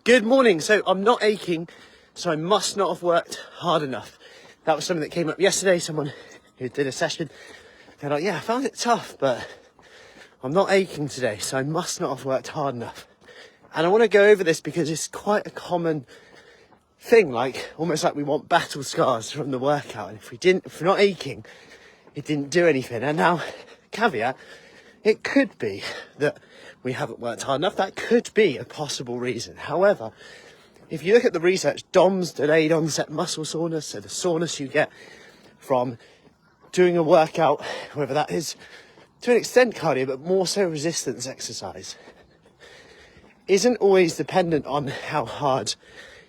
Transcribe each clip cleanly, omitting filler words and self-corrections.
Good morning. So I'm not aching, so I must not have worked hard enough. That was something that came up yesterday. Someone who did a session, they're like, yeah, I found it tough, but I'm not aching today, so I must not have worked hard enough. And I want to go over this because it's quite a common thing, like almost like we want battle scars from the workout. And if we're not aching, it didn't do anything. And now, caveat, it could be that we haven't worked hard enough. That could be a possible reason. However, if you look at the research, DOMS, delayed onset muscle soreness, so the soreness you get from doing a workout, whether that is to an extent cardio, but more so resistance exercise, isn't always dependent on how hard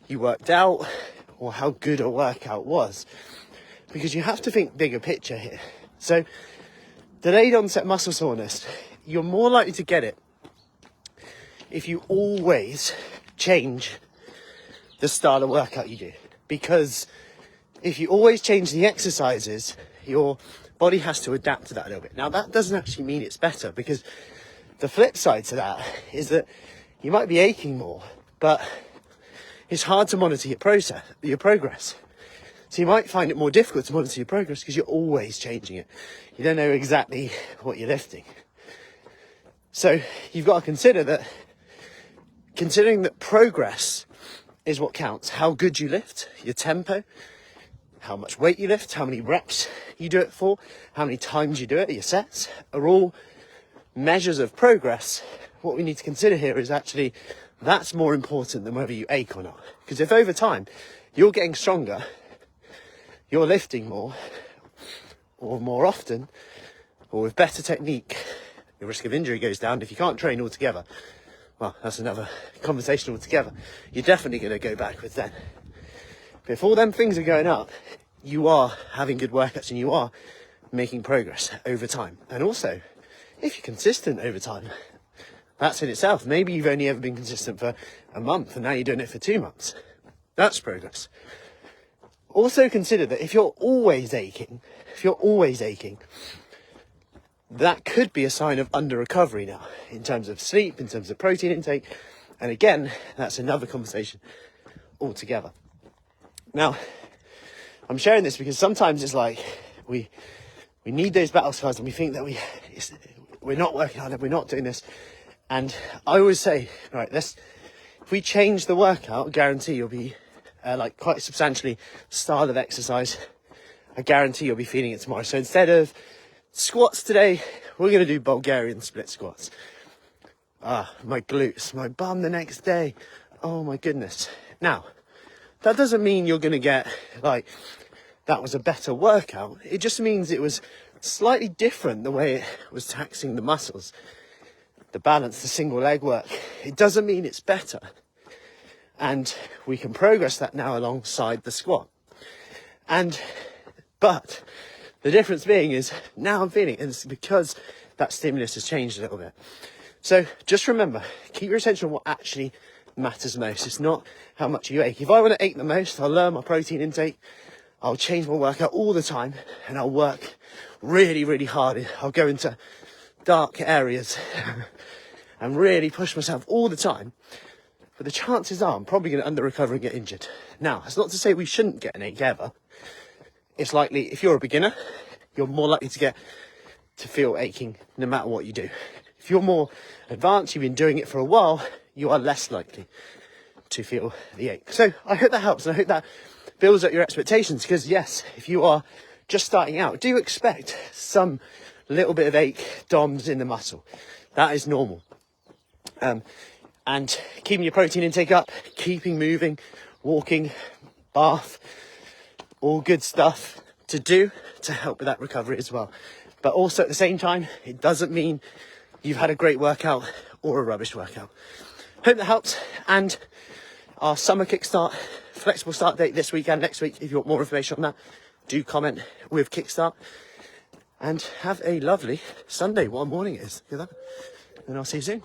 you worked out or how good a workout was, because you have to think bigger picture here. So delayed onset muscle soreness, you're more likely to get it if you always change the style of workout you do. Because if you always change the exercises, your body has to adapt to that a little bit. Now, that doesn't actually mean it's better, because the flip side to that is that you might be aching more, but it's hard to monitor your progress. So you might find it more difficult to monitor your progress because you're always changing it. You don't know exactly what you're lifting. So you've got to considering that progress is what counts. How good you lift, your tempo, how much weight you lift, how many reps you do it for, how many times you do it, your sets, are all measures of progress. What we need to consider here is actually that's more important than whether you ache or not. Because if over time you're getting stronger, you're lifting more, or more often, or with better technique, your risk of injury goes down. If you can't train altogether, well, that's another conversation altogether. You're definitely going to go backwards then. But if all them things are going up, you are having good workouts and you are making progress over time. And also, if you're consistent over time, that's in itself. Maybe you've only ever been consistent for a month and now you're doing it for 2 months. That's progress. Also consider that if you're always aching, that could be a sign of under recovery now, in terms of sleep, in terms of protein intake. And again, that's another conversation altogether. Now, I'm sharing this because sometimes it's like we need those battle scars and we think that we're not working hard, we're not doing this. And I always say, right, if we change the workout, I guarantee you'll be quite substantially style of exercise. I guarantee you'll be feeling it tomorrow. So instead of squats today, we're going to do Bulgarian split squats. My glutes, my bum the next day. Oh my goodness. Now, that doesn't mean you're going to get that was a better workout. It just means it was slightly different the way it was taxing the muscles, the balance, the single leg work. It doesn't mean it's better. And we can progress that now alongside the squat. But the difference being is now I'm feeling it, and it's because that stimulus has changed a little bit. So just remember, keep your attention on what actually matters most. It's not how much you ache. If I want to ache the most, I'll lower my protein intake, I'll change my workout all the time, and I'll work really, really hard. I'll go into dark areas and really push myself all the time. But the chances are I'm probably going to under recover and get injured. Now, that's not to say we shouldn't get an ache ever. It's likely, if you're a beginner, you're more likely to feel aching no matter what you do. If you're more advanced, you've been doing it for a while, you are less likely to feel the ache. So I hope that helps, and I hope that builds up your expectations, because yes, if you are just starting out, do expect some little bit of ache, DOMS in the muscle. That is normal. And keeping your protein intake up, keeping moving, walking, bath, all good stuff to do to help with that recovery as well. But also at the same time, it doesn't mean you've had a great workout or a rubbish workout. Hope that helps. And our summer kickstart, flexible start date this week and next week. If you want more information on that, do comment with kickstart. And have a lovely Sunday. What a morning it is. Look at that. And I'll see you soon.